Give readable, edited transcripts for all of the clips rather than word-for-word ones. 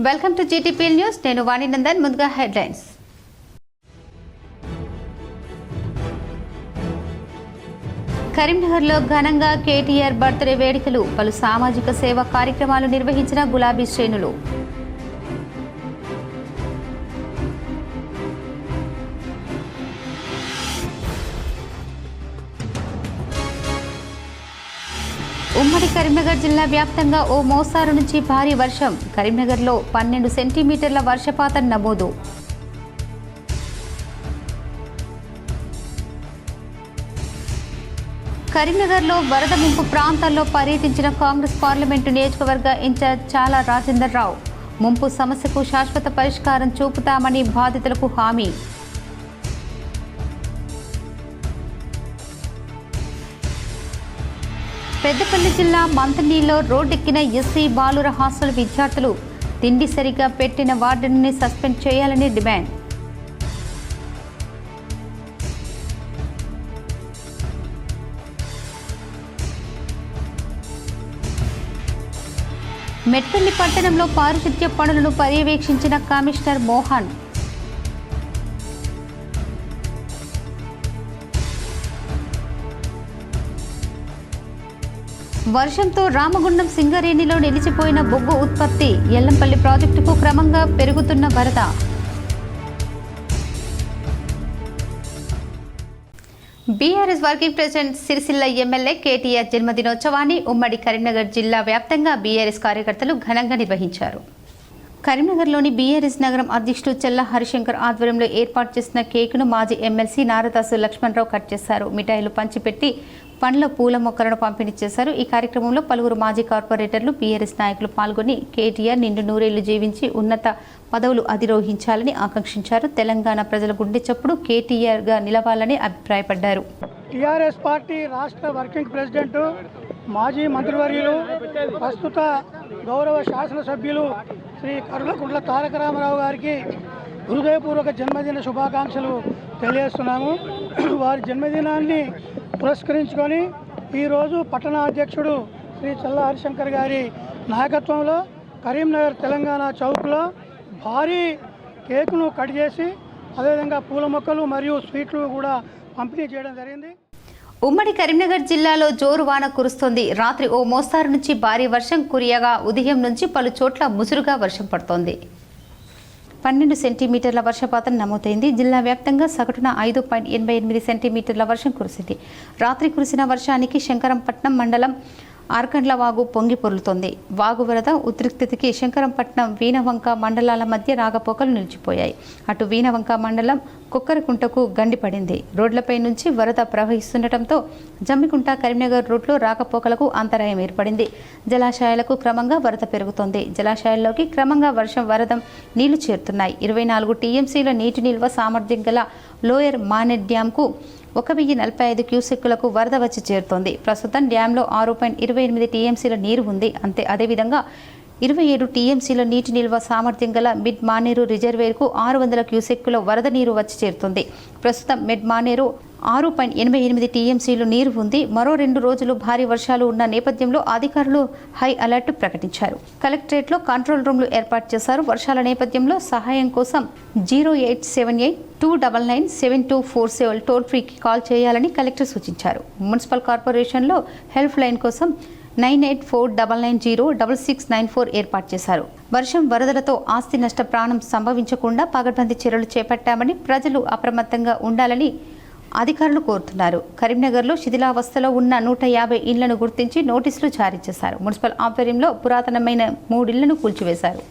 Welcome to GTPL news. నేను వాణి నందన్. ముందుగా headlines. కరీంనగర్లో ఘనంగా కేటీఆర్ బర్త్డే వేడుకలు. పలు సామాజిక సేవా కార్యక్రమాలు నిర్వహించిన గులాబీ శ్రేణులు. ఉమ్మడి కరీంనగర్ జిల్లా వ్యాప్తంగా ఓ మోస్తారు నుంచి భారీ వర్షం. కరీంనగర్లో 12 సెంటీమీటర్ల వర్షపాతం నమోదు. కరీంనగర్లో వరద ముంపు ప్రాంతాల్లో పర్యటించిన కాంగ్రెస్ పార్లమెంటు నియోజకవర్గ ఇన్ఛార్జ్ చాల రాజేందర్ రావు. ముంపు సమస్యకు శాశ్వత పరిష్కారం చూపుతామని బాధితులకు హామీ. పెద్దపల్లి జిల్లా మంతనీలో రోడ్డెక్కిన ఎస్సీ బాలుర హాస్టల్ విద్యార్థులు. తిండి సరిగా పెట్టిన వార్డెన్ని సస్పెండ్ చేయాలని డిమాండ్. మెట్పల్లి పట్టణంలో పారిశుద్ధ్య పనులను పర్యవేక్షించిన కమిషనర్ మోహన్. వర్షంతో రామగుండం సింగరేణిలో నిలిచిపోయిన బొగ్గు ఉత్పత్తి. ఎల్లంపల్లి ప్రాజెక్టుకు క్రమంగా పెరుగుతున్న వరద. BRS working president Sircilla MLA KTR జన్మదినోత్సవాన్ని ఉమ్మడి కరీంనగర్ జిల్లా వ్యాప్తంగా బీఆర్ఎస్ కార్యకర్తలు ఘనంగా నిర్వహించారు. కరీంనగర్లోని బీఆర్ఎస్ నగరం అధ్యక్షుడు చెల్ల హరిశంకర్ ఆధ్వర్యంలో ఏర్పాటు చేసిన కేకును మాజీ ఎమ్మెల్సీ నారదాసు లక్ష్మణరావు కట్ చేశారు. మిఠాయిలు పంచిపెట్టి పండ్ల పూల మొక్కలను పంపిణీ చేశారు. ఈ కార్యక్రమంలో పలువురు మాజీ కార్పొరేటర్లు, బీఆర్ఎస్ నాయకులు పాల్గొని కేటీఆర్ నిండు నూరేళ్లు జీవించి ఉన్నత పదవులు అధిరోహించాలని ఆకాంక్షించారు. తెలంగాణ ప్రజల గుండె చప్పుడు కేటీఆర్గా నిలవాలని అభిప్రాయపడ్డారు. టీఆర్ఎస్ పార్టీ రాష్ట్ర వర్కింగ్ ప్రెసిడెంట్, మాజీ మంత్రివర్యులు, ప్రస్తుత గౌరవ శాసనసభ్యులు శ్రీ కరులకుంట్ల తారక రామారావు గారికి హృదయపూర్వక జన్మదిన శుభాకాంక్షలు తెలియజేస్తున్నాము. వారి జన్మదినాన్ని పురస్కరించుకొని ఈరోజు పట్టణ అధ్యక్షుడు శ్రీ చల్ల హరిశంకర్ గారి నాయకత్వంలో కరీంనగర్ తెలంగాణ చౌక్లో భారీ కేకును కట్ చేసి అదేవిధంగా పూల మొక్కలు మరియు స్వీట్లు కూడా పంపిణీ చేయడం జరిగింది. ఉమ్మడి కరీంనగర్ జిల్లాలో జోరు వాన కురుస్తోంది. రాత్రి ఓ మోస్తారు నుంచి భారీ వర్షం కురియగా ఉదయం నుంచి పలు చోట్ల ముసురుగా వర్షం పడుతోంది. 12 సెంటీమీటర్ల వర్షపాతం నమోదైంది. జిల్లా వ్యాప్తంగా సగటున 5.88 సెంటీమీటర్ల వర్షం కురిసింది. రాత్రి కురిసిన వర్షానికి శంకరంపట్నం మండలం ఆర్కండ్ల వాగు పొంగి పొర్లుతోంది. వాగు వరద ఉద్రిక్తతకి శంకరంపట్నం, వీణవంక మండలాల మధ్య రాకపోకలు నిలిచిపోయాయి. అటు వీణవంక మండలం కుక్కరకుంటకు గండిపడింది. రోడ్లపై నుంచి వరద ప్రవహిస్తుండటంతో జమ్మికుంట, కరీంనగర్ రూట్లో రాకపోకలకు అంతరాయం ఏర్పడింది. జలాశయాలకు క్రమంగా వరద పెరుగుతోంది. జలాశయాల్లోకి క్రమంగా వరద నీళ్లు చేరుతున్నాయి. 24 టీఎంసీల నీటి నిల్వ సామర్థ్యం గల లోయర్ మానెట్ డ్యాంకు 1045 క్యూసెక్కులకు వరద వచ్చి చేరుతోంది. ప్రస్తుతం డ్యాంలో 6.28 టీఎంసీల నీరు ఉంది. అదేవిధంగా 27 టీఎంసీల నీటి నిల్వ సామర్థ్యం గల మిడ్ మానేరు రిజర్వేర్కు 600 క్యూసెక్కుల వరద నీరు వచ్చి చేరుతుంది. ప్రస్తుతం మిడ్ మానేరు 6.88 టీఎంసీలు నీరు ఉంది. మరో 2 రోజులు భారీ వర్షాలు ఉన్న నేపథ్యంలో అధికారులు హై అలర్ట్ ప్రకటించారు. కలెక్టరేట్లో కంట్రోల్ రూమ్లు ఏర్పాటు చేశారు. వర్షాల నేపథ్యంలో సహాయం కోసం 0878-299-7247 టోల్ ఫ్రీకి కాల్ చేయాలని కలెక్టర్ సూచించారు. మున్సిపల్ కార్పొరేషన్లో హెల్ప్ లైన్ కోసం 9849906694 ఏర్పాటు చేశారు. వర్షం వరదలతో ఆస్తి నష్ట ప్రాణం సంభవించకుండా పగడ్బందీ చర్యలు చేపట్టామని, ప్రజలు అప్రమత్తంగా ఉండాలని అధికారులు కోరుతున్నారు. కరీంనగర్లో శిథిలావస్థలో ఉన్న 150 ఇళ్లను గుర్తించి నోటీసులు జారీ చేశారు. మున్సిపల్ ఆధ్వర్యంలో పురాతనమైన 3 ఇళ్లను కూల్చివేశారు.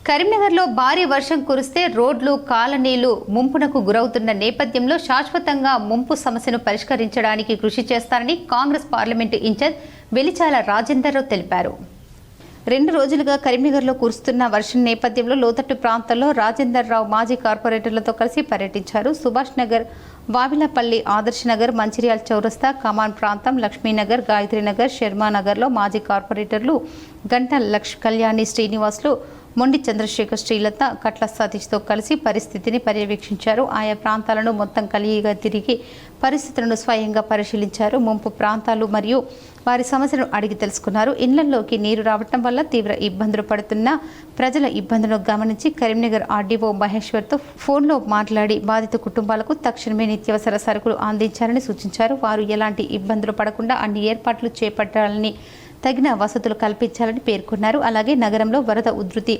కరీంనగర్లో భారీ వర్షం కురిస్తే రోడ్లు, కాలనీలు ముంపునకు గురవుతున్న నేపథ్యంలో శాశ్వతంగా ముంపు సమస్యను పరిష్కరించడానికి కృషి చేస్తారని కాంగ్రెస్ పార్లమెంటు ఇన్ఛార్జ్ వెలిచాల రాజేందర్ రావు తెలిపారు. 2 రోజులుగా కరీంనగర్లో కురుస్తున్న వర్షం నేపథ్యంలో లోతట్టు ప్రాంతాల్లో రాజేందర్ రావు మాజీ కార్పొరేటర్లతో కలిసి పర్యటించారు. సుభాష్ నగర్, వావిలపల్లి, ఆదర్శ్ నగర్, మంచిర్యాల చౌరస్తా, కమాన్ ప్రాంతం, లక్ష్మీనగర్, గాయత్రీనగర్, శర్మానగర్లో మాజీ కార్పొరేటర్లు గంట కళ్యాణి శ్రీనివాసులు మొండి చంద్రశేఖర్, శ్రీలత, కట్ల సతీష్తో కలిసి పరిస్థితిని పర్యవేక్షించారు. ఆయా ప్రాంతాలను మొత్తం కలిగిగా తిరిగి పరిస్థితులను స్వయంగా పరిశీలించారు. ముంపు ప్రాంతాలు మరియు వారి సమస్యలను అడిగి తెలుసుకున్నారు. ఇళ్లలోకి నీరు రావటం వల్ల తీవ్ర ఇబ్బందులు పడుతున్న ప్రజల ఇబ్బందులను గమనించి కరీంనగర్ ఆర్డీఓ మహేశ్వర్తో ఫోన్లో మాట్లాడి బాధిత కుటుంబాలకు తక్షణమే నిత్యావసర సరుకులు అందించాలని సూచించారు. వారు ఎలాంటి ఇబ్బందులు పడకుండా అన్ని ఏర్పాట్లు చేపట్టాలని, తగిన వసతులు కల్పించాలని పేర్కొన్నారు. అలాగే నగరంలో వరద ఉధృతి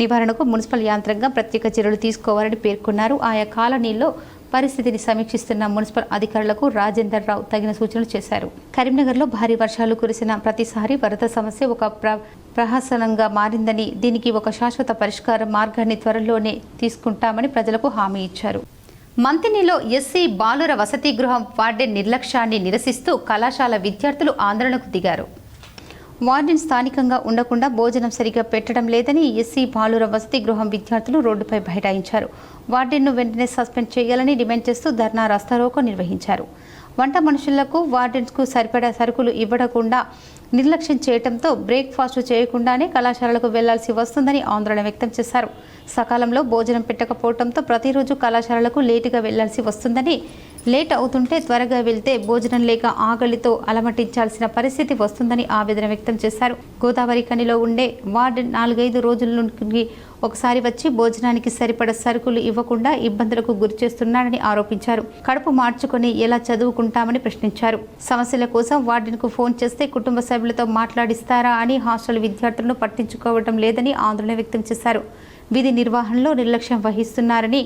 నివారణకు మున్సిపల్ యాంత్రాంగం ప్రత్యేక చర్యలు తీసుకోవాలని పేర్కొన్నారు. ఆయా కాలనీల్లో పరిస్థితిని సమీక్షిస్తున్న మున్సిపల్ అధికారులకు రాజేందర్ రావు తగిన సూచనలు చేశారు. కరీంనగర్లో భారీ వర్షాలు కురిసిన ప్రతిసారి వరద సమస్య ఒక ప్రహసనంగా మారిందని, దీనికి ఒక శాశ్వత పరిష్కార మార్గాన్ని త్వరలోనే తీసుకుంటామని ప్రజలకు హామీ ఇచ్చారు. మంతినిలో ఎస్సీ బాలుర వసతి గృహం వార్డెన్ నిర్లక్ష్యాన్ని నిరసిస్తూ కళాశాల విద్యార్థులు ఆందోళనకు దిగారు. వార్డెన్ స్థానికంగా ఉండకుండా భోజనం సరిగా పెట్టడం లేదని ఎస్సీ బాలుర వసతి గృహం విద్యార్థులు రోడ్డుపై బైఠాయించారు. వార్డెన్ను వెంటనే సస్పెండ్ చేయాలని డిమాండ్ చేస్తూ ధర్నా రాస్తారోకో నిర్వహించారు. వంట మనుషులకు వార్డెన్స్కు సరిపడా సరుకులు ఇవ్వకుండా నిర్లక్ష్యం చేయడంతో బ్రేక్ఫాస్ట్ చేయకుండానే కళాశాలలకు వెళ్లాల్సి వస్తుందని ఆందోళన వ్యక్తం చేశారు. సకాలంలో భోజనం పెట్టకపోవడంతో ప్రతిరోజు కళాశాలలకు లేటుగా వెళ్లాల్సి వస్తుందని, లేట్ అవుతుంటే త్వరగా వెళ్తే భోజనం లేక ఆకలితో అలమటించాల్సిన పరిస్థితి వస్తుందని ఆవేదన వ్యక్తం చేశారు. గోదావరి ఖనిలో ఉండే వార్డెన్ 4-5 రోజుల నుండి ఒకసారి వచ్చి భోజనానికి సరిపడ సరుకులు ఇవ్వకుండా ఇబ్బందులకు గురిచేస్తున్నాడని ఆరోపించారు. కడుపు మార్చుకొని ఎలా చదువుకుంటామని ప్రశ్నించారు. సమస్యల కోసం వార్డెన్కు ఫోన్ చేస్తే కుటుంబ సభ్యులతో మాట్లాడిస్తారా అని హాస్టల్ విద్యార్థులను పట్టించుకోవడం లేదని ఆందోళన వ్యక్తం చేశారు. విధి నిర్వహణలో నిర్లక్ష్యం వహిస్తున్నారని,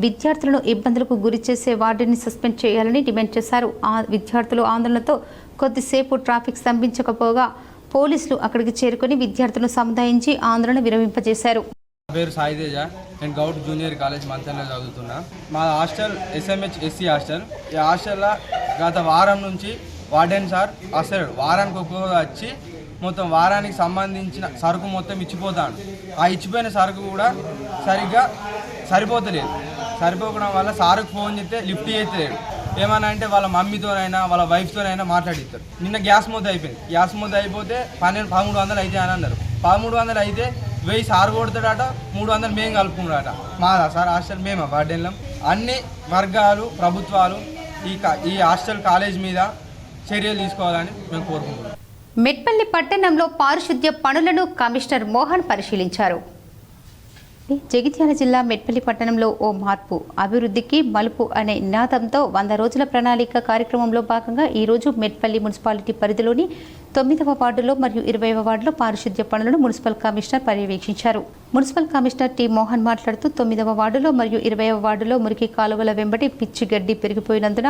విద్యార్థులను ఇబ్బందులకు గురి చేసే వార్డెన్ని సస్పెండ్ చేయాలని డిమాండ్ చేశారు. ఆ విద్యార్థులు ఆందోళనతో కొద్దిసేపు ట్రాఫిక్ స్తంభించకపోగా పోలీసులు అక్కడికి చేరుకుని విద్యార్థులను సముదాయించి ఆందోళన విరమింపజేశారు. పేరు సాయితేజ, నేను గౌట్ జూనియర్ కాలేజ్ మంతెనలో చదువుతున్నా. మా హాస్టల్ SMH SC హాస్టల్. ఈ హాస్టల్లో గత వారం నుంచి వార్డెన్ సార్ వస్తాడు. వారానికి ఒక్కొక్క వచ్చి మొత్తం వారానికి సంబంధించిన సరుకు మొత్తం ఇచ్చిపోతాడు. ఆ ఇచ్చిపోయిన సరుకు కూడా సరిగ్గా సరిపోతలేదు. సరిపోవడం వల్ల సారుకు ఫోన్ చేస్తే లిఫ్ట్ చేయట్లేదు. ఏమన్నా అంటే వాళ్ళ మమ్మీతోనైనా వాళ్ళ వైఫ్తోనైనా మాట్లాడిస్తారు. నిన్న గ్యాస్ మొద్దు అయిపోయింది. గ్యాస్ మొద్దు అయిపోతే 1300 అయితే అని అన్నారు. 1300 అయితే 1000 సారు కొడతాడట, 300 మేము కలుపుకున్నాడట. మాదా సార్ హాస్టల్? మేమా వార్డెన్లం? అన్ని వర్గాలు, ప్రభుత్వాలు ఈ హాస్టల్ కాలేజ్ మీద చర్యలు తీసుకోవాలని మేము కోరుకుంటున్నాం. మెట్పల్లి పట్టణంలో పారిశుద్ధ్య పనులను కమిషనర్ మోహన్ పరిశీలించారు. జగిత్యాల జిల్లా మెట్పల్లి పట్టణంలో ఓ మార్పు, అభివృద్ధికి మలుపు అనే నినాదంతో 100 రోజుల ప్రణాళిక కార్యక్రమంలో భాగంగా ఈరోజు మెట్పల్లి మున్సిపాలిటీ పరిధిలోని 9వ వార్డులో మరియు 20వ వార్డులో పారిశుద్ధ్య పనులను మున్సిపల్ కమిషనర్ పర్యవేక్షించారు. మున్సిపల్ కమిషనర్ టి మోహన్ మాట్లాడుతూ 9వ వార్డులో మరియు 20వ వార్డులో మురికి కాలువల వెంబడి పిచ్చి గడ్డి పెరిగిపోయినందున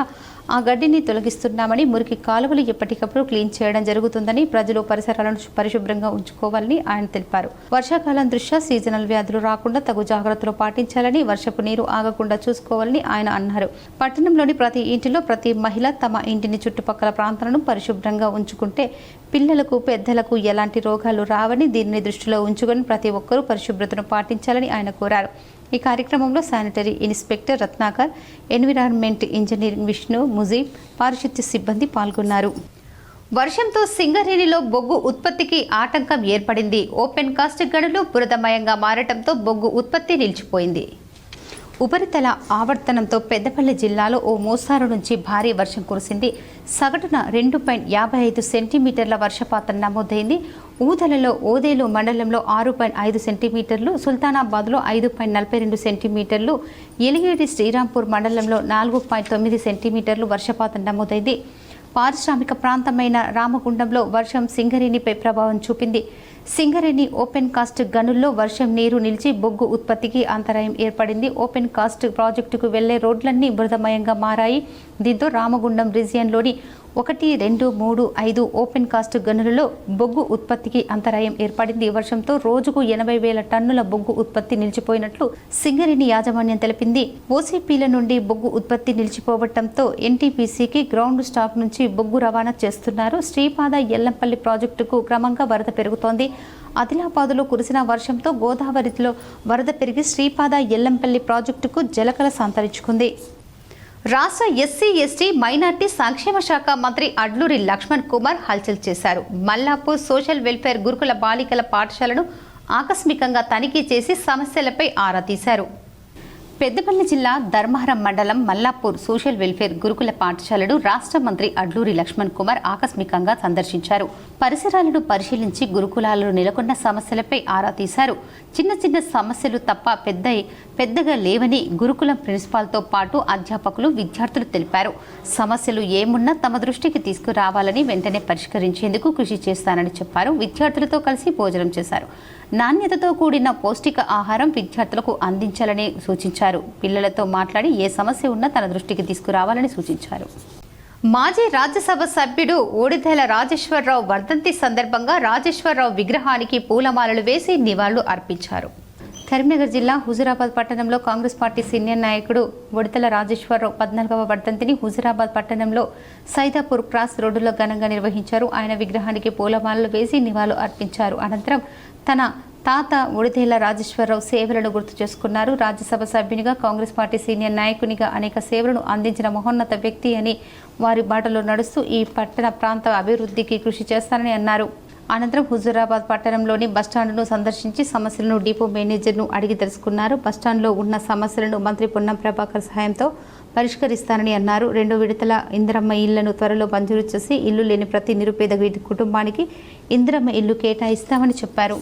ఆ గడ్డిని తొలగిస్తున్నామని, మురికి కాలువలు ఎప్పటికప్పుడు క్లీన్ చేయడం జరుగుతుందని, ప్రజలు పరిసరాలను పరిశుభ్రంగా ఉంచుకోవాలని ఆయన తెలిపారు. వర్షాకాలం దృష్ట్యా సీజనల్ వ్యాధులు రాకుండా తగు జాగ్రత్తలు పాటించాలని, వర్షపు నీరు ఆగకుండా చూసుకోవాలని ఆయన అన్నారు. పట్టణంలోని ప్రతి ఇంటిలో ప్రతి మహిళ తమ ఇంటిని చుట్టుపక్కల ప్రాంతాలను పరిశుభ్రంగా ఉంచుకుంటే పిల్లలకు, పెద్దలకు ఎలాంటి రోగాలు రావని, దీనిని దృష్టిలో ఉంచుకొని ప్రతి ఒక్కరూ పరిశుభ్రతను పాటించాలని ఆయన కోరారు. ఈ కార్యక్రమంలో sanitary inspector Ratnakar, environment engineer Vishnu, Mujeeb, పారిశుద్ధ్య సిబ్బంది పాల్గొన్నారు. వర్షంతో సింగరేణిలో బొగ్గు ఉత్పత్తికి ఆటంకం ఏర్పడింది. ఓపెన్ కాస్ట్ గనులు బురదమయంగా మారటంతో బొగ్గు ఉత్పత్తి నిలిచిపోయింది. ఉపరితల ఆవర్తనంతో పెద్దపల్లి జిల్లాలో ఓ మోస్తారు నుంచి భారీ వర్షం కురిసింది. సగటున 2.55 సెంటీమీటర్ల వర్షపాతం నమోదైంది. ఊదలలో ఓదేలు మండలంలో 6.5 సెంటీమీటర్లు, సుల్తానాబాద్లో 5.42 సెంటీమీటర్లు, ఎలిగేడి శ్రీరాంపూర్ మండలంలో 4.9 సెంటీమీటర్లు వర్షపాతం నమోదైంది. పారిశ్రామిక ప్రాంతమైన రామగుండంలో వర్షం సింగరేణిపై ప్రభావం చూపింది. సింగరేణి ఓపెన్ కాస్ట్ గనుల్లో వర్షం నీరు నిలిచి బొగ్గు ఉత్పత్తికి అంతరాయం ఏర్పడింది. ఓపెన్ కాస్ట్ ప్రాజెక్టుకు వెళ్లే రోడ్లన్నీ బురదమయంగా మారాయి. దీంతో రామగుండం రీజియన్లోని 1, 2, 3, 5 ఓపెన్ కాస్ట్ గనులలో బొగ్గు ఉత్పత్తికి అంతరాయం ఏర్పడింది. వర్షంతో రోజుకు 80,000 టన్నుల బొగ్గు ఉత్పత్తి నిలిచిపోయినట్లు సింగరేణి యాజమాన్యం తెలిపింది. ఓసీపీల నుండి బొగ్గు ఉత్పత్తి నిలిచిపోవడంతో ఎన్టీపీసీకి గ్రౌండ్ స్టాక్ నుంచి బొగ్గు రవాణా చేస్తున్నారు. శ్రీపాద ఎల్లంపల్లి ప్రాజెక్టుకు క్రమంగా వరద పెరుగుతోంది. ఆదిలాబాద్లో కురిసిన వర్షంతో గోదావరిలో వరద పెరిగి శ్రీపాద ఎల్లంపల్లి ప్రాజెక్టుకు జలకళ సంతరించుకుంది. రాష్ట్ర ఎస్సీ, ఎస్టీ, మైనార్టీ సంక్షేమ శాఖ మంత్రి అడ్లూరి లక్ష్మణ్ కుమార్ హల్చల్ చేశారు. మల్లాపూర్ సోషల్ వెల్ఫేర్ గురుకుల బాలికల పాఠశాలను ఆకస్మికంగా తనిఖీ చేసి సమస్యలపై ఆరా తీశారు. పెద్దపల్లి జిల్లా ధర్మవరం మండలం మల్లాపూర్ సోషల్ వెల్ఫేర్ గురుకుల పాఠశాలను రాష్ట్ర మంత్రి అడ్లూరి లక్ష్మణ్ కుమార్ ఆకస్మికంగా సందర్శించారు. పరిసరాలను పరిశీలించి గురుకులాలలో నెలకొన్న సమస్యలపై ఆరా తీశారు. చిన్న చిన్న సమస్యలు తప్ప పెద్దగా లేవని గురుకులం ప్రిన్సిపాల్తో పాటు అధ్యాపకులు, విద్యార్థులు తెలిపారు. సమస్యలు ఏమున్నా తమ దృష్టికి తీసుకురావాలని వెంటనే పరిష్కరించేందుకు కృషి చేస్తానని చెప్పారు. విద్యార్థులతో కలిసి భోజనం చేశారు. నాణ్యతతో కూడిన పౌష్టిక ఆహారం విద్యార్థులకు అందించాలని సూచించారు. పిల్లలతో మాట్లాడి ఏ సమస్య ఉన్నా తన దృష్టికి తీసుకురావాలని సూచించారు. మాజీ రాజ్యసభ సభ్యుడు ఓడిదెల రాజేశ్వరరావు వర్ధంతి సందర్భంగా రాజేశ్వరరావు విగ్రహానికి పూలమాలలు వేసి నివాళులు అర్పించారు. కరీంనగర్ జిల్లా హుజూరాబాద్ పట్టణంలో కాంగ్రెస్ పార్టీ సీనియర్ నాయకుడు ఓడిదెల రాజేశ్వరరావు 14వ వర్ధంతిని హుజూరాబాద్ పట్టణంలో సైదాపూర్ క్రాస్ రోడ్డులో ఘనంగా నిర్వహించారు. ఆయన విగ్రహానికి పూలమాలలు వేసి నివాళులు అర్పించారు. అనంతరం తన తాత ఓడిదెల రాజేశ్వరరావు సేవలను గుర్తు చేసుకున్నారు. రాజ్యసభ సభ్యునిగా, కాంగ్రెస్ పార్టీ సీనియర్ నాయకునిగా అనేక సేవలను అందించిన మహోన్నత వ్యక్తి అని వారి బాటలో నడుస్తూ ఈ పట్టణ ప్రాంత అభివృద్ధికి కృషి చేస్తానని అన్నారు. అనంతరం హుజూరాబాద్ పట్టణంలోని బస్టాండ్ను సందర్శించి సమస్యలను డిపో మేనేజర్ను అడిగి తెలుసుకున్నారు. బస్టాండ్లో ఉన్న సమస్యలను మంత్రి పొన్నం ప్రభాకర్ సహాయంతో పరిష్కరిస్తానని అన్నారు. 2 విడతల ఇందిరమ్మ ఇళ్లను త్వరలో మంజూరు చేసి ఇల్లు లేని ప్రతి నిరుపేద కుటుంబానికి ఇందిరమ్మ ఇల్లు కేటాయిస్తామని చెప్పారు.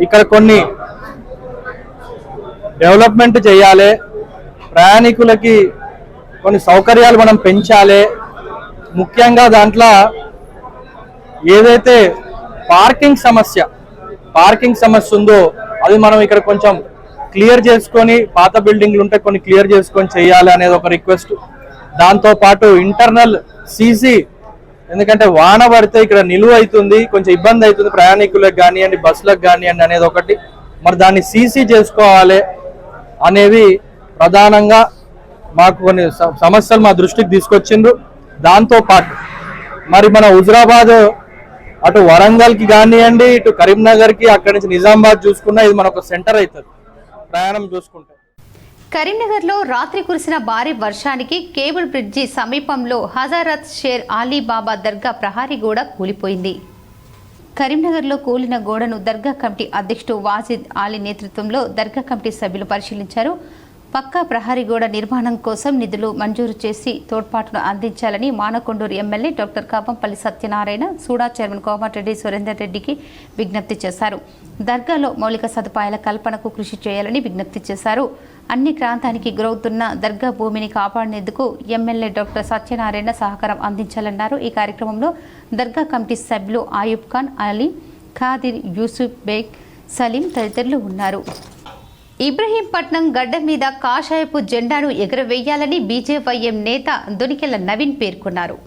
ఇక్కడ కొన్ని డెవలప్మెంట్ చేయాలి, ప్రయాణికులకి కొన్ని సౌకర్యాలు మనం పెంచాలి. ముఖ్యంగా దాంట్లో ఏదైతే పార్కింగ్ సమస్య ఉందో అది మనం ఇక్కడ కొంచెం క్లియర్ చేసుకొని, పాత బిల్డింగ్లు ఉంటే కొన్ని క్లియర్ చేసుకొని చేయాలి అనేది ఒక రిక్వెస్ట్. దాంతోపాటు ఇంటర్నల్ సీసీ, ఎందుకంటే వాన పడితే ఇక్కడ నిలువ అవుతుంది, కొంచెం ఇబ్బంది అవుతుంది ప్రయాణికులకు కానివ్వండి, బస్సులకు కానివ్వండి అనేది ఒకటి. మరి దాన్ని సీసీ చేసుకోవాలి అనేవి ప్రధానంగా మాకు కొన్ని సమస్యలు మా దృష్టికి తీసుకొచ్చిండ్రు. దాంతోపాటు మరి మన హుజూరాబాద్ అటు వరంగల్కి కానివ్వండి, ఇటు కరీంనగర్కి, అక్కడి నుంచి నిజామాబాద్ చూసుకున్నా ఇది మనకు సెంటర్ అవుతుంది ప్రయాణం చూసుకుంటే. కరీంనగర్లో రాత్రి కురిసిన భారీ వర్షానికి కేబుల్ బ్రిడ్జి సమీపంలో హజరత్ షేర్ అలీబాబా దర్గా ప్రహారీ గోడ కూలిపోయింది. కరీంనగర్లో కూలిన గోడను దర్గా కమిటీ అధ్యక్షుడు వాజిద్ ఆలీ నేతృత్వంలో దర్గా కమిటీ సభ్యులు పరిశీలించారు. పక్కా ప్రహరీ గోడ నిర్మాణం కోసం నిధులు మంజూరు చేసి తోడ్పాటును అందించాలని Manakondur MLA doctor కాపంపల్లి Satyanarayana, SUDA chairman Komatireddy Surender రెడ్డికి విజ్ఞప్తి చేశారు. దర్గాలో మౌలిక సదుపాయాల కల్పనకు కృషి చేయాలని విజ్ఞప్తి చేశారు. అన్ని ప్రాంతానికి గురవుతున్న దర్గా భూమిని కాపాడేందుకు ఎమ్మెల్యే డాక్టర్ సత్యనారాయణ సహకారం అందించాలన్నారు. ఈ కార్యక్రమంలో దర్గా కమిటీ సభ్యులు ఆయూబ్ ఖాన్, అలీ, ఖాదిర్, యూసుఫ్ బేగ్, సలీం తదితరులు ఉన్నారు. ఇబ్రహీంపట్నం గడ్డ మీద కాషాయపు జెండాను ఎగురవేయాలని బీజేవైఎం నేత దొనికెల నవీన్ పేర్కొన్నారు.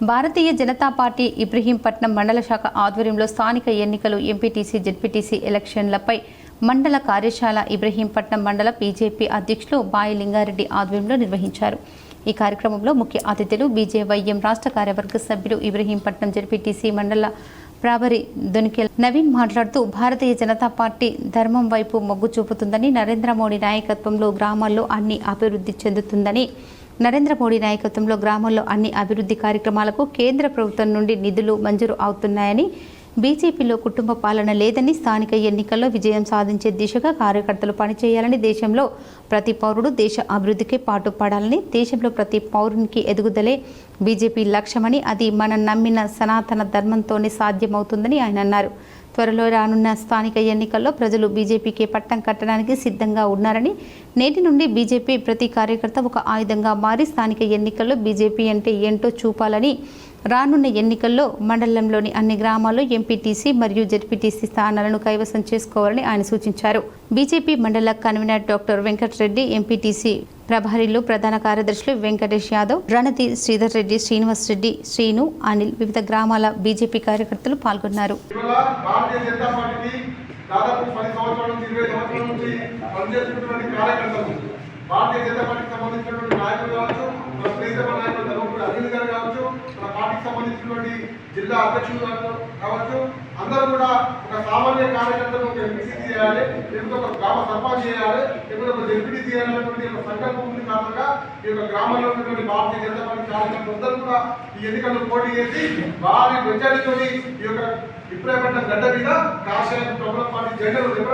భారతీయ జనతా పార్టీ ఇబ్రహీంపట్నం మండల శాఖ ఆధ్వర్యంలో స్థానిక ఎన్నికలు ఎంపీటీసీ, జెడ్పీటీసీ ఎలక్షన్లపై మండల కార్యశాల ఇబ్రహీంపట్నం మండల బీజేపీ అధ్యక్షులు బాయి లింగారెడ్డి ఆధ్వర్యంలో నిర్వహించారు. ఈ కార్యక్రమంలో ముఖ్య అతిథులు బీజేవైఎం రాష్ట్ర కార్యవర్గ సభ్యులు, ఇబ్రహీంపట్నం జెడ్పీటీసీ మండల ప్రాబరి దొనికెల నవీన్ మాట్లాడుతూ భారతీయ జనతా పార్టీ ధర్మం వైపు మొగ్గు చూపుతుందని, నరేంద్ర మోడీ నాయకత్వంలో గ్రామాల్లో అన్ని అభివృద్ధి చెందుతుందని, నరేంద్ర మోడీ నాయకత్వంలో గ్రామాల్లో అన్ని అభివృద్ధి కార్యక్రమాలకు కేంద్ర ప్రభుత్వం నుండి నిధులు మంజూరు అవుతున్నాయని, బీజేపీలో కుటుంబ పాలన లేదని, స్థానిక ఎన్నికల్లో విజయం సాధించే దిశగా కార్యకర్తలు పనిచేయాలని, దేశంలో ప్రతి పౌరుడు దేశ అభివృద్ధికి పాటుపడాలని, దేశంలో ప్రతి పౌరునికి ఎదుగుదలే బీజేపీ లక్ష్యమని, అది మనం నమ్మిన సనాతన ధర్మంతోనే సాధ్యమవుతుందని ఆయన అన్నారు. త్వరలో రానున్న స్థానిక ఎన్నికల్లో ప్రజలు బీజేపీకి పట్టం కట్టడానికి సిద్ధంగా ఉన్నారని, నేటి నుండి బీజేపీ ప్రతి కార్యకర్త ఒక ఆయుధంగా మారి స్థానిక ఎన్నికల్లో బీజేపీ అంటే ఏంటో చూపాలని, రానున్న ఎన్నికల్లో మండలంలోని అన్ని గ్రామాల్లో ఎంపీటీసీ మరియు జెడ్పీటీసీ స్థానాలను కైవసం చేసుకోవాలని ఆయన సూచించారు. బీజేపీ మండల కన్వీనర్ డాక్టర్ వెంకటరెడ్డి, ఎంపీటీసీ ప్రభారీలు, ప్రధాన కార్యదర్శులు వెంకటేష్ యాదవ్, రణతి, శ్రీధర్ రెడ్డి, శ్రీనివాస్ రెడ్డి, శ్రీను, అనిల్, వివిధ గ్రామాల బీజేపీ కార్యకర్తలు పాల్గొన్నారు. భారతీయ జనతా పార్టీకి సంబంధించినటువంటి నాయకులు కావచ్చు, మన ప్రీతమ నాయకులు ధర్మపురి అనిల్ గారు కావచ్చు, మన పార్టీ పార్టీకి సంబంధించినటువంటి జిల్లా అధ్యక్షులు కావచ్చు, అందరూ కూడా ఒక సామాన్య కార్యకర్తను ఒక ఎంపీసీ చేయాలి, లేకపోతే ఒక గ్రామ సర్పంచ్ చేయాలి, లేకపోతే ఒక ఎంపీటీ చేయాలనేటువంటి ఒక సంకల్పం ఉంది కారణంగా ఈ యొక్క గ్రామంలో ఉన్నటువంటి భారతీయ జనతా పార్టీ కార్యకర్తలు అందరూ కూడా ఈ ఎన్నికల్లో పోటీ చేసి వారి మెజారిటీతో ఈ యొక్క ఇప్పుడేపట్టిన గడ్డ మీద కాషాయ ప్రభుత్వ పార్టీ జెండాలు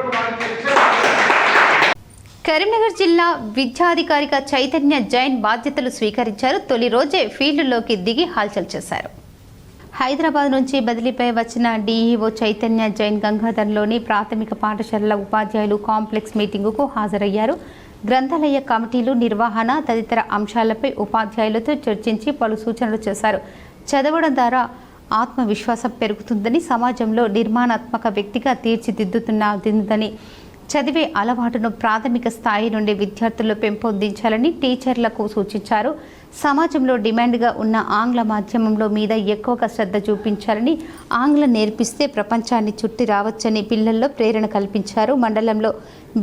కరీంనగర్ జిల్లా విద్యాధికారిగా చైతన్య జైన్ బాధ్యతలు స్వీకరించారు. తొలి రోజే ఫీల్డ్లోకి దిగి హల్చల్ చేశారు. హైదరాబాద్ నుంచి బదిలీపై వచ్చిన డీఈఓ చైతన్య జైన్ గంగాధర్లోని ప్రాథమిక పాఠశాలల ఉపాధ్యాయులు కాంప్లెక్స్ మీటింగుకు హాజరయ్యారు. గ్రంథాలయ కమిటీలు, నిర్వహణ తదితర అంశాలపై ఉపాధ్యాయులతో చర్చించి పలు సూచనలు చేశారు. చదవడం ద్వారా ఆత్మవిశ్వాసం పెరుగుతుందని, సమాజంలో నిర్మాణాత్మక వ్యక్తిగా తీర్చిదిద్దుతుందని, చదివే అలవాటును ప్రాథమిక స్థాయి నుండి విద్యార్థుల్లో పెంపొందించాలని టీచర్లకు సూచించారు. సమాజంలో డిమాండ్గా ఉన్న ఆంగ్ల మాధ్యమంలో మీద ఎక్కువగా శ్రద్ధ చూపించాలని, ఆంగ్లం నేర్పిస్తే ప్రపంచాన్ని చుట్టి రావచ్చని పిల్లల్లో ప్రేరణ కల్పించారు. మండలంలో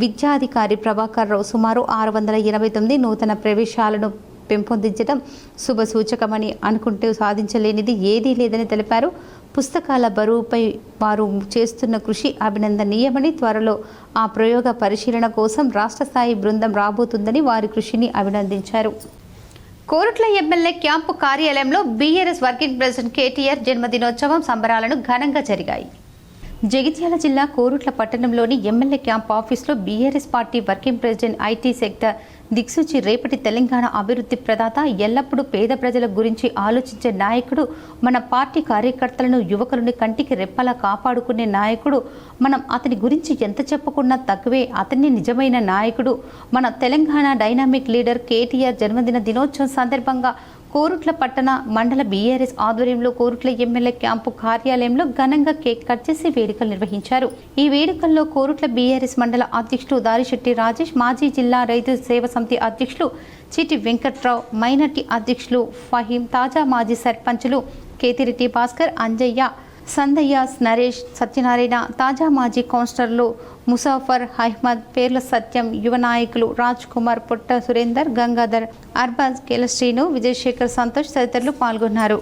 విద్యాధికారి ప్రభాకర్ రావు సుమారు 689 నూతన ప్రవేశాలను పెంపొందించడం శుభసూచకమని అనుకుంటే సాధించలేనిది ఏదీ లేదని తెలిపారు. పుస్తకాల బరువుపై వారు చేస్తున్న కృషి అభినందనీయమని, త్వరలో ఆ ప్రయోగ పరిశీలన కోసం రాష్ట్ర స్థాయి బృందం రాబోతుందని వారి కృషిని అభినందించారు. కోరుట్ల ఎమ్మెల్యే క్యాంపు కార్యాలయంలో బీఆర్ఎస్ వర్కింగ్ ప్రెసిడెంట్ కేటీఆర్ జన్మదినోత్సవం సంబరాలను ఘనంగా జరిగాయి. జగిత్యాల జిల్లా కోరుట్ల పట్టణంలోని ఎమ్మెల్యే క్యాంప్ ఆఫీసులో BRS party working president, IT sector దిక్సూచి, రేపటి తెలంగాణ అభివృద్ధి ప్రదాత, ఎల్లప్పుడూ పేద ప్రజల గురించి ఆలోచించే నాయకుడు, మన పార్టీ కార్యకర్తలను, యువకులను కంటికి రెప్పలా కాపాడుకునే నాయకుడు, మనం అతని గురించి ఎంత చెప్పుకున్నా తక్కువే, అతన్ని నిజమైన నాయకుడు, మన తెలంగాణ డైనామిక్ లీడర్ కేటీఆర్ జన్మదిన దినోత్సవం సందర్భంగా కోరుట్ల పట్టణ మండల బీఆర్ఎస్ ఆధ్వర్యంలో కోరుట్ల ఎమ్మెల్యే క్యాంపు కార్యాలయంలో ఘనంగా కేక్ కట్ చేసి వేడుకలు నిర్వహించారు. ఈ వేడుకల్లో కోరుట్ల బీఆర్ఎస్ మండల అధ్యక్షులు దారిశెట్టి రాజేష్, మాజీ జిల్లా రైతు సేవ సమితి అధ్యక్షులు చిటి వెంకట్రావు, మైనార్టీ అధ్యక్షులు ఫహీం, తాజా మాజీ సర్పంచులు కేతిరెడ్డి భాస్కర్, అంజయ్య, సందయ్య, నరేష్, సత్యనారాయణ, తాజా మాజీ కౌన్సిలర్లు ముసాఫర్ అహ్మద్, పేర్ల సత్యం, యువ నాయకులు రాజ్ కుమార్, పొట్ట సురేందర్, గంగాధర్, అర్బాజ్, కెలశ్రీను, విజయశేఖర్, సంతోష్ తదితరులు పాల్గొన్నారు.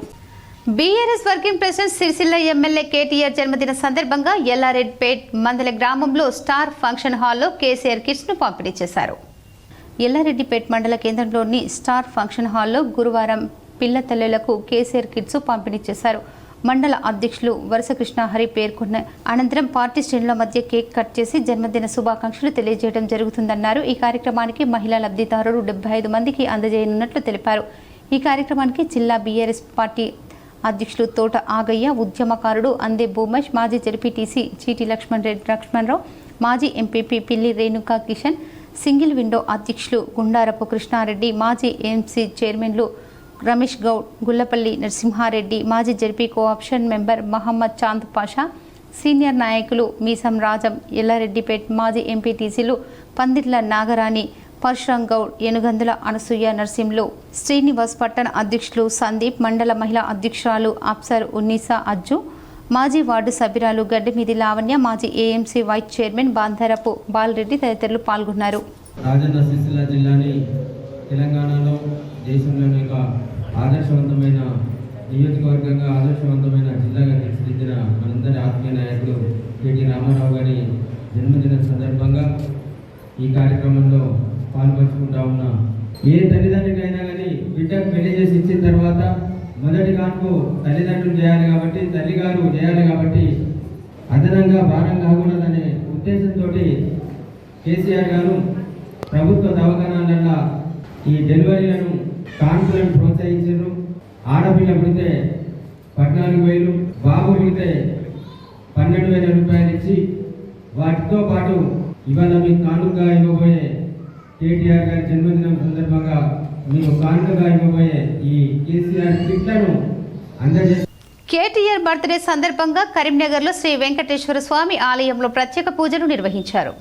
BRS working president Sircilla MLA KTR జన్మదిన సందర్భంగా ఎల్లారెడ్డిపేట్ మందల గ్రామంలో స్టార్ ఫంక్షన్ హాల్లో కేసీఆర్ కిట్స్ను పంపిణీ చేశారు. ఎల్లారెడ్డిపేట్ మండల కేంద్రంలోని స్టార్ ఫంక్షన్ హాల్లో గురువారం పిల్ల తల్లులకు కేసీఆర్ కిట్స్ పంపిణీ చేశారు. మండల అధ్యక్షులు వరసకృష్ణ హరి పేర్కొన్న అనంతరం పార్టీ శ్రేణుల మధ్య కేక్ కట్ చేసి జన్మదిన శుభాకాంక్షలు తెలియజేయడం జరుగుతుందన్నారు. ఈ కార్యక్రమానికి మహిళా లబ్ధిదారులు 75 మందికి అందజేయనున్నట్లు తెలిపారు. ఈ కార్యక్రమానికి జిల్లా బీఆర్ఎస్ పార్టీ అధ్యక్షులు తోట ఆగయ్య, ఉద్యమకారుడు అందే భూమేష్, మాజీ జెడ్పీటీసీ చీటి లక్ష్మణరావు, మాజీ ఎంపీపీ పిల్లి రేణుకా కిషన్, సింగిల్ విండో అధ్యక్షులు గుండారపు కృష్ణారెడ్డి, మాజీ ఏఎంసీ చైర్మన్లు రమేష్ గౌడ్, గుల్లపల్లి నరసింహారెడ్డి, మాజీ ZP co option member Mohammed Chand Pasha, senior నాయకులు మీసం రాజం, ఎల్లారెడ్డిపేట్ మాజీ ఎంపీటీసీలు పందిర్ల నాగరాణి, పరశురాం గౌడ్, ఏనుగందుల అనసూయ, నర్సింలు, శ్రీనివాస్, పట్టణ అధ్యక్షులు సందీప్, మండల మహిళా అధ్యక్షురాలు అప్సర్ ఉన్నీసా అజ్జు, మాజీ వార్డు సభ్యురాలు గడ్డిమీది లావణ్య, మాజీ ఏఎంసీ వైస్ చైర్మన్ బాంధరపు బాలరెడ్డి తదితరులు పాల్గొన్నారు. రాజన్న సిరిసిల్ల జిల్లాని తెలంగాణలో దేశంలోని ఒక ఆదర్శవంతమైన నియోజకవర్గంగా, ఆదర్శవంతమైన జిల్లాగా తీర్చిదిద్దిన మనందరి ఆత్మీయ నాయకుడు కేటీ రామారావు గారి జన్మదిన సందర్భంగా ఈ కార్యక్రమంలో పాల్పంచుకుంటా ఉన్నా. ఏ తల్లిదండ్రులైనా కానీ బిడ్డకు పెళ్లి చేసి ఇచ్చిన తర్వాత మొదటి కాన్పు తల్లిదండ్రులు చేయాలి కాబట్టి, తల్లిగారు చేయాలి కాబట్టి అదనంగా భారం కాకూడదనే ఉద్దేశంతో కేసీఆర్ గారు ప్రభుత్వ దవాఖానాలలో ఈ డెలివరీలను, కాన్పులను ప్రోత్సహించారు. ఆడపిల్ల పుడితే 14,000, బాబు పుడితే 12,000 రూపాయలు ఇచ్చి, వాటితో పాటు ఇవాళ మీకు కానుకగా ఇవ్వబోయే కేటీఆర్ గారి జన్మదినం సందర్భంగా మీకు కానుకగా ఇవ్వబోయే ఈ కేసీఆర్ కిట్లను అందజేస్తారు. కేటీఆర్ బర్త్డే సందర్భంగా కరీంనగర్లో శ్రీ వెంకటేశ్వర స్వామి ఆలయంలో ప్రత్యేక పూజలు నిర్వహించారు.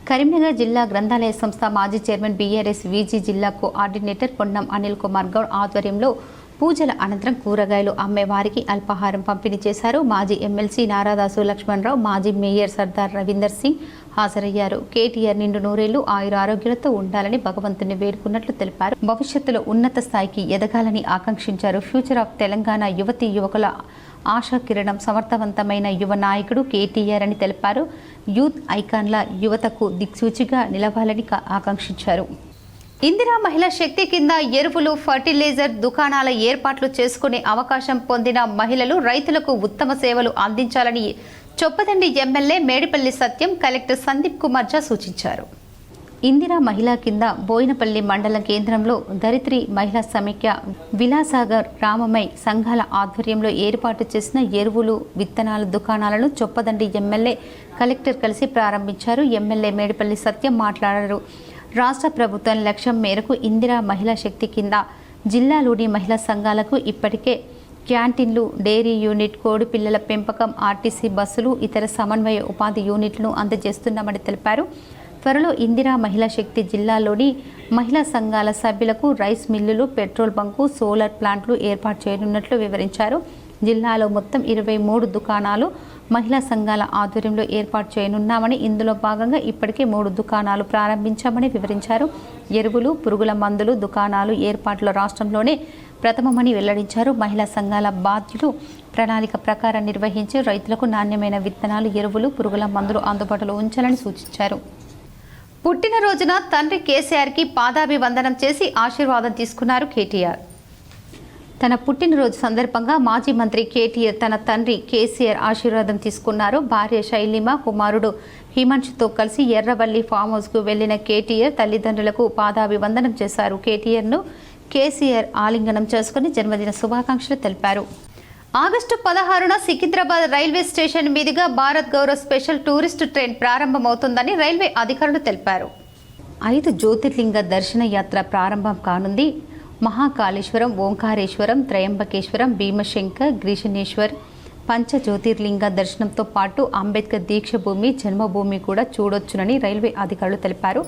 కరీంనగర్ జిల్లా గ్రంథాలయ సంస్థ మాజీ చైర్మన్ బీఆర్ఎస్ వీజీ జిల్లా కోఆర్డినేటర్ పొన్నం అనిల్ కుమార్ గౌడ్ ఆధ్వర్యంలో పూజల అనంతరం కూరగాయలు అమ్మే వారికి అల్పాహారం పంపిణీ చేశారు. మాజీ ఎమ్మెల్సీ నారాదాసు లక్ష్మణరావు, మాజీ మేయర్ సర్దార్ రవీందర్ సింగ్ హాజరయ్యారు. కేటీఆర్ నిండు నూరేళ్లు ఆయురారోగ్యాలతో ఉండాలని భగవంతుని వేడుకున్నట్లు తెలిపారు. భవిష్యత్తులో ఉన్నత స్థాయికి ఎదగాలని ఆకాంక్షించారు. ఫ్యూచర్ ఆఫ్ తెలంగాణ యువతీ యువకుల ఆశా కిరణం, సమర్థవంతమైన యువ నాయకుడు కేటీఆర్ అని తెలిపారు. యూత్ ఐకాన్ల యువతకు దిక్సూచిగా నిలవాలని ఆకాంక్షించారు. ఇందిరా మహిళా శక్తి కింద ఎరువులు, ఫర్టిలైజర్ దుకాణాల ఏర్పాట్లు చేసుకునే అవకాశం పొందిన మహిళలు, రైతులకు ఉత్తమ సేవలు అందించాలని చొప్పదండి ఎమ్మెల్యే మేడిపల్లి సత్యం కలెక్టర్ సందీప్ కుమార్ ఝా సూచించారు. ఇందిరా మహిళా కింద బోయినపల్లి మండల కేంద్రంలో ధరిత్రి మహిళా సమైక్య విలాసాగర్ రామమై సంఘాల ఆధ్వర్యంలో ఏర్పాటు చేసిన ఎరువులు, విత్తనాల దుకాణాలను చొప్పదండి ఎమ్మెల్యే కలెక్టర్ కలిసి ప్రారంభించారు. ఎమ్మెల్యే మేడిపల్లి సత్యం మాట్లాడారు. రాష్ట్ర ప్రభుత్వం లక్ష్యం మేరకు ఇందిరా మహిళా శక్తి కింద జిల్లాలోని మహిళా సంఘాలకు ఇప్పటికే క్యాంటీన్లు, డైరీ యూనిట్, కోడి పిల్లల పెంపకం, ఆర్టీసీ బస్సులు, ఇతర సమన్వయ ఉపాధి యూనిట్లను అందజేస్తున్నామని తెలిపారు. త్వరలో ఇందిరా మహిళా శక్తి జిల్లాలోని మహిళా సంఘాల సభ్యులకు రైస్ మిల్లులు, పెట్రోల్ బంకు, సోలార్ ప్లాంట్లు ఏర్పాటు చేయనున్నట్లు వివరించారు. జిల్లాలో మొత్తం 23 దుకాణాలు మహిళా సంఘాల ఆధ్వర్యంలో ఏర్పాటు చేయనున్నామని, ఇందులో భాగంగా ఇప్పటికే 3 దుకాణాలు ప్రారంభించామని వివరించారు. ఎరువులు, పురుగుల మందులు దుకాణాలు ఏర్పాట్లో రాష్ట్రంలోనే ప్రథమమని వెల్లడించారు. మహిళా సంఘాల బాధ్యులు ప్రణాళిక ప్రకారం నిర్వహించి రైతులకు నాణ్యమైన విత్తనాలు, ఎరువులు, పురుగుల మందులు అందుబాటులో ఉంచాలని సూచించారు. పుట్టినరోజున తండ్రి కేసీఆర్కి పాదాభివందనం చేసి ఆశీర్వాదం తీసుకున్నారు కేటీఆర్. తన పుట్టినరోజు సందర్భంగా మాజీ మంత్రి కేటీఆర్ తన తండ్రి కేసీఆర్ ఆశీర్వాదం తీసుకున్నారు. భార్య శైలిమ, కుమారుడు హిమాంశుతో కలిసి ఎర్రవల్లి ఫామ్ హౌస్కు వెళ్లిన కేటీఆర్ తల్లిదండ్రులకు పాదాభివందనం చేశారు. కేటీఆర్ను కేసీఆర్ ఆలింగనం చేసుకుని జన్మదిన శుభాకాంక్షలు తెలిపారు. ఆగస్టు 16న సికింద్రాబాద్ రైల్వే స్టేషన్ మీదుగా Bharat Gaurav special tourist train ప్రారంభమవుతుందని రైల్వే అధికారులు తెలిపారు. 5 జ్యోతిర్లింగ దర్శన యాత్ర ప్రారంభం కానుంది. మహాకాళేశ్వరం, ఓంకారేశ్వరం, త్రయంబకేశ్వరం, భీమశంకర్, గ్రీషణేశ్వర్ పంచ జ్యోతిర్లింగ దర్శనంతో పాటు అంబేద్కర్ దీక్షభూమి, జన్మభూమి కూడా చూడొచ్చునని రైల్వే అధికారులు తెలిపారు.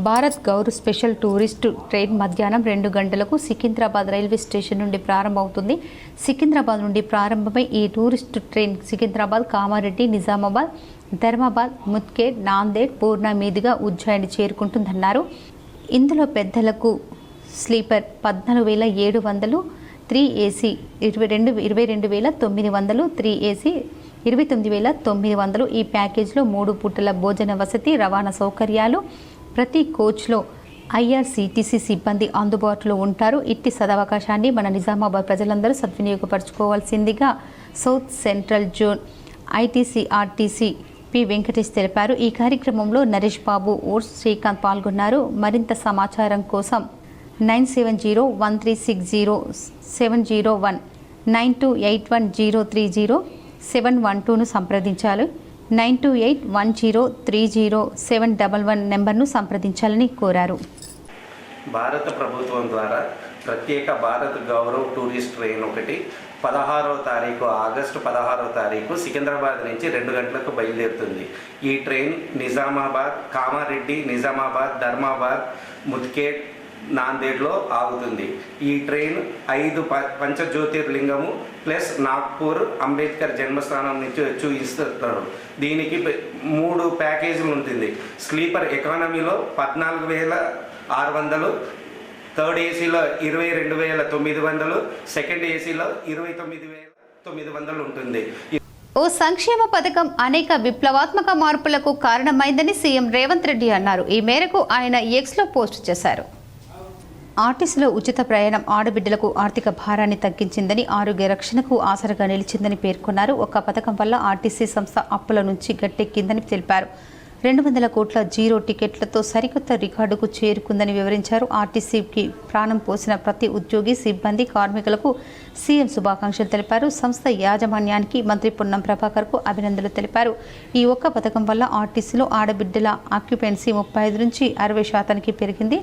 Bharat Gaurav special tourist train మధ్యాహ్నం 2 గంటలకు సికింద్రాబాద్ రైల్వే స్టేషన్ నుండి ప్రారంభమవుతుంది. సికింద్రాబాద్ నుండి ప్రారంభమై ఈ టూరిస్టు ట్రైన్ సికింద్రాబాద్, కామారెడ్డి, నిజామాబాద్, ధర్మాబాద్, ముద్గేడ్, నాందేడ్, పూర్ణ మీదుగా ఉజ్జయిని చేరుకుంటుందన్నారు. ఇందులో పెద్దలకు స్లీపర్ 14,700, 3 AC 22,900, 3 AC 29,900. ఈ ప్యాకేజ్లో 3 పూటల భోజన వసతి, రవాణా సౌకర్యాలు, ప్రతి కోచ్లో IRCTC సిబ్బంది అందుబాటులో ఉంటారు. ఇట్టి సదవకాశాన్ని మన నిజామాబాద్ ప్రజలందరూ సద్వినియోగపరచుకోవాల్సిందిగా south central zone ITC/RTC P Venkatesh తెలిపారు. ఈ కార్యక్రమంలో నరేష్ బాబు, ఓర్స్ శ్రీకాంత్ పాల్గొన్నారు. మరింత సమాచారం కోసం 9701360701 9281030712ను సంప్రదించాలి. 9281030711 నెంబర్ను సంప్రదించాలని కోరారు. భారత ప్రభుత్వం ద్వారా ప్రత్యేక భారత్ గౌరవ్ టూరిస్ట్ ట్రైన్ ఒకటి 16వ తారీఖు ఆగస్టు 16వ తారీఖు సికింద్రాబాద్ నుంచి 2 గంటలకు బయలుదేరుతుంది. ఈ ట్రైన్ నిజామాబాద్, కామారెడ్డి, నిజామాబాద్, ధర్మాబాద్, ముద్గేడ్, నాందేడ్లో ఆగుతుంది. ఈ ట్రైన్ 5 పంచజ్యోతిర్లింగము ప్లస్ నాగ్పూర్ అంబేద్కర్ జన్మస్థానం నుంచి చూపిస్తారు. దీనికి 3 ప్యాకేజీలు ఉంటుంది. స్లీపర్ ఎకానమీలో 14,600, థర్డ్ ఏసీలో 22,900, సెకండ్ ఏసీలో 29,900 ఉంటుంది. ఓ సంక్షేమ పథకం అనేక విప్లవాత్మక మార్పులకు కారణమైందని సీఎం రేవంత్ రెడ్డి అన్నారు. ఈ మేరకు ఆయన ఎక్స్లో పోస్ట్ చేశారు. ఆర్టీసీలో ఉచిత ప్రయాణం ఆడబిడ్డలకు ఆర్థిక భారాన్ని తగ్గించిందని, ఆరోగ్య రక్షణకు ఆసరగా నిలిచిందని పేర్కొన్నారు. ఒక పథకం వల్ల ఆర్టీసీ సంస్థ అప్పుల నుంచి గట్టెక్కిందని తెలిపారు. 200 కోట్ల జీరో టికెట్లతో సరికొత్త రికార్డుకు చేరుకుందని వివరించారు. ఆర్టీసీకి ప్రాణం పోసిన ప్రతి ఉద్యోగి, సిబ్బంది, కార్మికులకు సీఎం శుభాకాంక్షలు తెలిపారు. సంస్థ యాజమాన్యానికి మంత్రి పొన్నం ప్రభాకర్కు అభినందనలు తెలిపారు. ఈ ఒక్క పథకం వల్ల ఆర్టీసీలో ఆడబిడ్డల ఆక్యుపెన్సీ 35 నుంచి 60% పెరిగింది.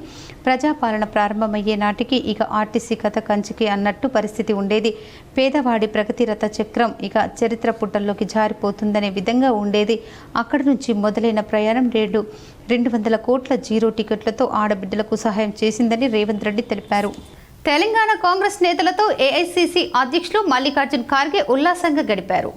ప్రజాపాలన ప్రారంభమయ్యే నాటికి ఇక ఆర్టీసీ కథ కంచికి అన్నట్టు పరిస్థితి ఉండేది. పేదవాడి ప్రగతిరథ చక్రం ఇక చరిత్ర పుటల్లోకి జారిపోతుందనే విధంగా ఉండేది. అక్కడి నుంచి మొదలైన ప్రయాణం 200 కోట్ల జీరో టికెట్లతో ఆడబిడ్డలకు సహాయం చేసిందని రేవంత్ రెడ్డి తెలిపారు. తెలంగాణ కాంగ్రెస్ నేతలతో ఏఐసీసీ అధ్యక్షులు మల్లికార్జున్ ఖార్గే ఉల్లాసంగా గడిపారు.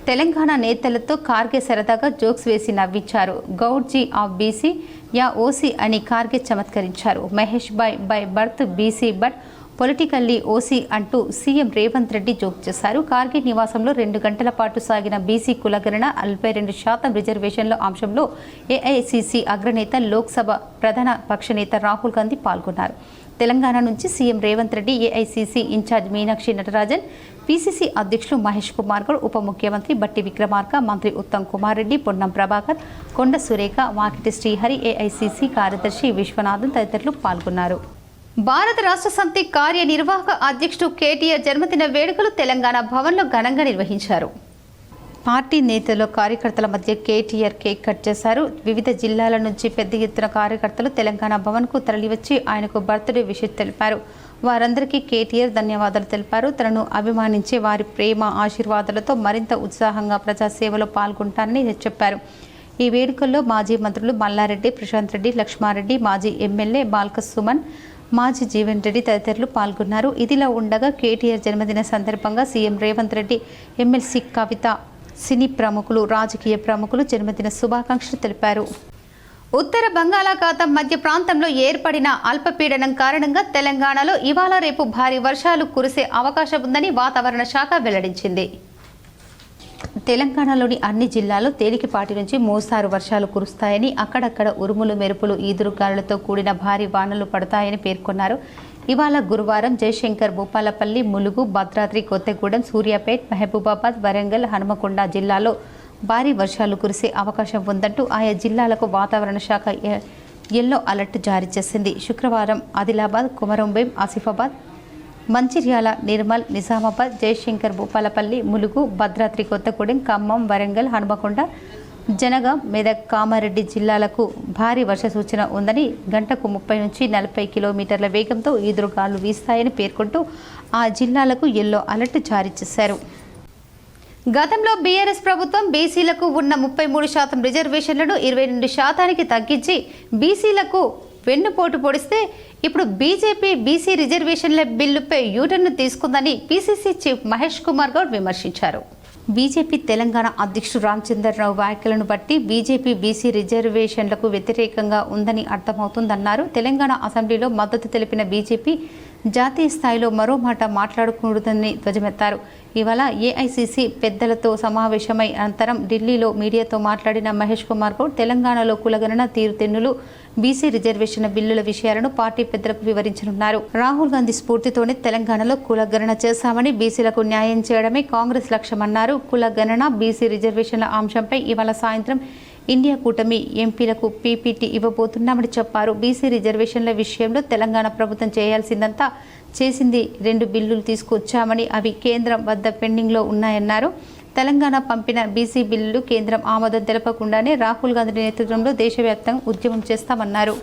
తెలంగాణ నేతలతో ఖార్గే సరదాగా జోక్స్ వేసి నవ్వించారు. గౌడ్జీ ఆఫ్ బీసీ యా ఓసీ అని ఖార్గే చమత్కరించారు. Mahesh bhai by birth BC but politically OC అంటూ సీఎం రేవంత్ రెడ్డి జోక్ చేశారు. ఖార్గే నివాసంలో 2 గంటల పాటు సాగిన బీసీ కులగణన 42% రిజర్వేషన్ల అంశంలో ఏఐసీసీ అగ్రనేత లోక్సభ ప్రధాన పక్ష నేత రాహుల్ గాంధీ పాల్గొన్నారు. తెలంగాణ నుంచి CM Revanth Reddy, AICC incharge Meenakshi Natarajan, PCC అధ్యక్షులు మహేష్ కుమార్ గౌడ్, ఉప ముఖ్యమంత్రి బట్టి విక్రమార్క, మంత్రి ఉత్తమ్ కుమార్ రెడ్డి, పొన్నం ప్రభాకర్, కొండ సురేఖ, వాకిటి శ్రీహరి, ఏఐసీసీ కార్యదర్శి విశ్వనాథన్ తదితరులు పాల్గొన్నారు. భారత రాష్ట్ర సమితి కార్యనిర్వాహక అధ్యక్షుడు కేటీఆర్ జన్మదిన వేడుకలు తెలంగాణ భవన్లో ఘనంగా నిర్వహించారు. పార్టీ నేతలు కార్యకర్తల మధ్య కేటీఆర్ కేక్ కట్ చేశారు. వివిధ జిల్లాల నుంచి పెద్ద ఎత్తున కార్యకర్తలు తెలంగాణ భవన్కు తరలివచ్చి ఆయనకు బర్త్డే విష్ తెలిపారు. వారందరికీ కేటీఆర్ ధన్యవాదాలు తెలిపారు. తనను అభిమానించే వారి ప్రేమ ఆశీర్వాదాలతో మరింత ఉత్సాహంగా ప్రజాసేవలో పాల్గొంటారని చెప్పారు. ఈ వేడుకల్లో మాజీ మంత్రులు మల్లారెడ్డి, ప్రశాంత్ రెడ్డి, లక్ష్మారెడ్డి, మాజీ ఎమ్మెల్యే బాల్క సుమన్, మాజీ జీవన్ రెడ్డి తదితరులు పాల్గొన్నారు. ఇదిలా ఉండగా కేటీఆర్ జన్మదిన సందర్భంగా సీఎం రేవంత్ రెడ్డి, ఎమ్మెల్సీ కవిత, సినీ ప్రముఖులు, రాజకీయ ప్రముఖులు జన్మదిన శుభాకాంక్షలు తెలిపారు. ఉత్తర బంగాళాఖాతం మధ్య ప్రాంతంలో ఏర్పడిన అల్పపీడనం కారణంగా తెలంగాణలో ఇవాళ రేపు భారీ వర్షాలు కురిసే అవకాశం ఉందని వాతావరణ శాఖ వెల్లడించింది. తెలంగాణలోని అన్ని జిల్లాల్లో తేలికపాటి నుంచి మోస్తారు వర్షాలు కురుస్తాయని, అక్కడక్కడ ఉరుములు, మెరుపులు, ఈదురుగాలులతో కూడిన భారీ వానలు పడతాయని పేర్కొన్నారు. ఇవాళ గురువారం జయశంకర్, భూపాలపల్లి, ములుగు, భద్రాద్రి కొత్తగూడెం, సూర్యాపేట్, మహబూబాబాద్, వరంగల్, హనుమకొండ జిల్లాలో భారీ వర్షాలు కురిసే అవకాశం ఉందంటూ ఆయా జిల్లాలకు వాతావరణ శాఖ ఎల్లో అలర్ట్ జారీ చేసింది. శుక్రవారం ఆదిలాబాద్, కొమరంభీం, ఆసిఫాబాద్, మంచిర్యాల, నిర్మల్, నిజామాబాద్, జయశంకర్, భూపాలపల్లి, ములుగు, భద్రాద్రి కొత్తగూడెం, ఖమ్మం, వరంగల్, హనుమకొండ, జనగాం, మెదక్, కామారెడ్డి జిల్లాలకు భారీ వర్ష సూచన ఉందని, గంటకు 30 నుంచి 40 కిలోమీటర్ల వేగంతో ఈదురుగాలు వీస్తాయని పేర్కొంటూ ఆ జిల్లాలకు ఎల్లో అలర్ట్ జారీ చేశారు. గతంలో బీఆర్ఎస్ ప్రభుత్వం బీసీలకు ఉన్న 33% రిజర్వేషన్లను 22% తగ్గించి బీసీలకు వెన్నుపోటు పొడిస్తే ఇప్పుడు బీజేపీ బీసీ రిజర్వేషన్ల బిల్లుపై యూటర్న్ తీసుకుందని పీసీసీ చీఫ్ మహేష్ కుమార్ గౌడ్ విమర్శించారు. బీజేపీ తెలంగాణ అధ్యక్షుడు రామచంద్రరావు వ్యాఖ్యలను బట్టి బీజేపీ బీసీ రిజర్వేషన్లకు వ్యతిరేకంగా ఉందని అర్థమవుతుందన్నారు. తెలంగాణ అసెంబ్లీలో మద్దతు తెలిపిన బీజేపీ జాతీయ స్థాయిలో మరో మాట మాట్లాడకూడదని ధ్వజమెత్తారు. ఇవాళ ఏఐసీసీ పెద్దలతో సమావేశమై అనంతరం ఢిల్లీలో మీడియాతో మాట్లాడిన మహేష్ కుమార్ గౌడ్ తెలంగాణలో కులగణన, తీరుతెన్నులు, బీసీ రిజర్వేషన్ బిల్లుల విషయాలను పార్టీ పెద్దలకు వివరించనున్నారు. రాహుల్ గాంధీ స్ఫూర్తితోనే తెలంగాణలో కులగణన చేశామని, బీసీలకు న్యాయం చేయడమే కాంగ్రెస్ లక్ష్యమన్నారు. కులగణన, బీసీ రిజర్వేషన్ల అంశంపై ఇవాళ సాయంత్రం ఇండియా కూటమి ఎంపీలకు పీపీటీ ఇవ్వబోతున్నామని చెప్పారు. బీసీ రిజర్వేషన్ల విషయంలో తెలంగాణ ప్రభుత్వం చేయాల్సిందంతా చేసింది. 2 బిల్లులు తీసుకొచ్చామని అవి కేంద్రం వద్ద పెండింగ్లో ఉన్నాయన్నారు. తెలంగాణ పంపిన బీసీ బిల్లులు కేంద్రం ఆమోదం తెలపకుండానే రాహుల్ గాంధీ నేతృత్వంలో దేశవ్యాప్తంగా ఉద్యమం చేస్తామన్నారు.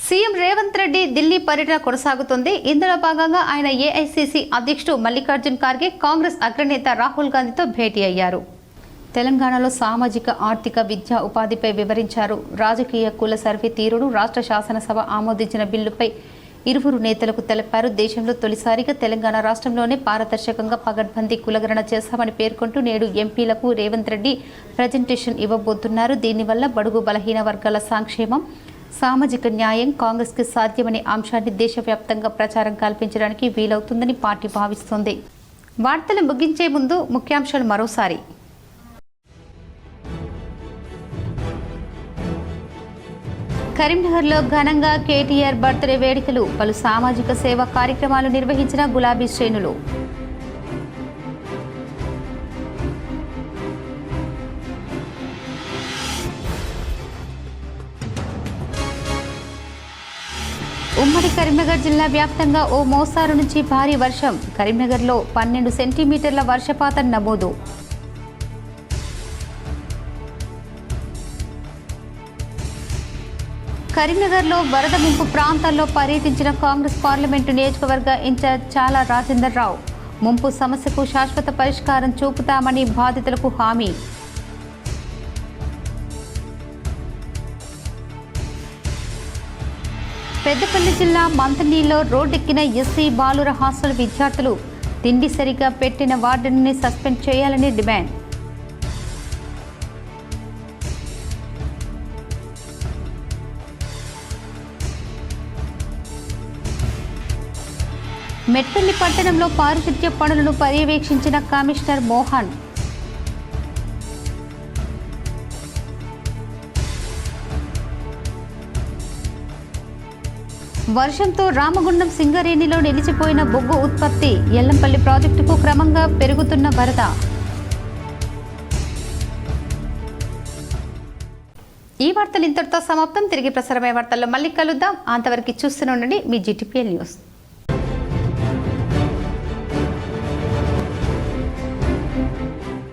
సీఎం రేవంత్ రెడ్డి ఢిల్లీ పర్యటన కొనసాగుతుంది. ఇందులో భాగంగా ఆయన ఏఐసీసీ అధ్యక్షుడు మల్లికార్జున్ ఖార్గే, కాంగ్రెస్ అగ్రనేత రాహుల్ గాంధీతో భేటీ అయ్యారు. తెలంగాణలో సామాజిక, ఆర్థిక, విద్యా, ఉపాధిపై వివరించారు. రాజకీయ కుల సర్వే తీరును రాష్ట్ర శాసనసభ ఆమోదించిన బిల్లుపై ఇరువురు నేతలకు తెలిపారు. దేశంలో తొలిసారిగా తెలంగాణ రాష్ట్రంలోనే పారదర్శకంగా పగడ్బందీ కులగణన చేశామని పేర్కొంటూ నేడు ఎంపీలకు రేవంత్ రెడ్డి ప్రజెంటేషన్ ఇవ్వబోతున్నారు. దీనివల్ల బడుగు బలహీన వర్గాల సంక్షేమం, సామాజిక న్యాయం కాంగ్రెస్కి సాధ్యమనే అంశాన్ని దేశవ్యాప్తంగా ప్రచారం కల్పించడానికి వీలవుతుందని పార్టీ భావిస్తోంది. వార్తలు ముగించే ముందు ముఖ్యాంశాలు మరోసారి. కరీంనగర్లో ఘనంగా కేటీఆర్ బర్త్డే వేడుకలు, పలు సామాజిక సేవా కార్యక్రమాలు నిర్వహించిన గులాబీ శ్రేణులు. ఉమ్మడి కరీంనగర్ జిల్లా వ్యాప్తంగా ఓ మోస్తారు నుంచి భారీ వర్షం. కరీంనగర్లో 12 సెంటీమీటర్ల వర్షపాతం నమోదు. కరీంనగర్లో వరద ముంపు ప్రాంతాల్లో పర్యటించిన కాంగ్రెస్ పార్లమెంటు నియోజకవర్గ ఇన్ఛార్జ్ చాల రాజేందర్ రావు. ముంపు సమస్యకు శాశ్వత పరిష్కారం చూపుతామని బాధితులకు హామీ. పెద్దపల్లి జిల్లా మంతనీలో రోడ్డెక్కిన ఎస్సీ బాలుర హాస్టల్ విద్యార్థులు తిండి సరిగా పెట్టిన వార్డెన్ని సస్పెండ్ చేయాలని డిమాండ్. మెట్పల్లి పట్టణంలో పారిశుద్ధ్య పనులను పర్యవేక్షించిన కమిషనర్ మోహన్. వర్షంతో రామగుండం సింగరేణిలో నిలిచిపోయిన బొగ్గు ఉత్పత్తి. ఎల్లంపల్లి ప్రాజెక్టుకు క్రమంగా పెరుగుతున్న వరద. ఈ వార్తలు ఇంతటితో సమాప్తం. తిరిగి ప్రసారమయ్యే వార్తల్లో మళ్ళీ కలుద్దాం. అంతవరకు చూస్తూనే ఉండండి మీ GTPL న్యూస్.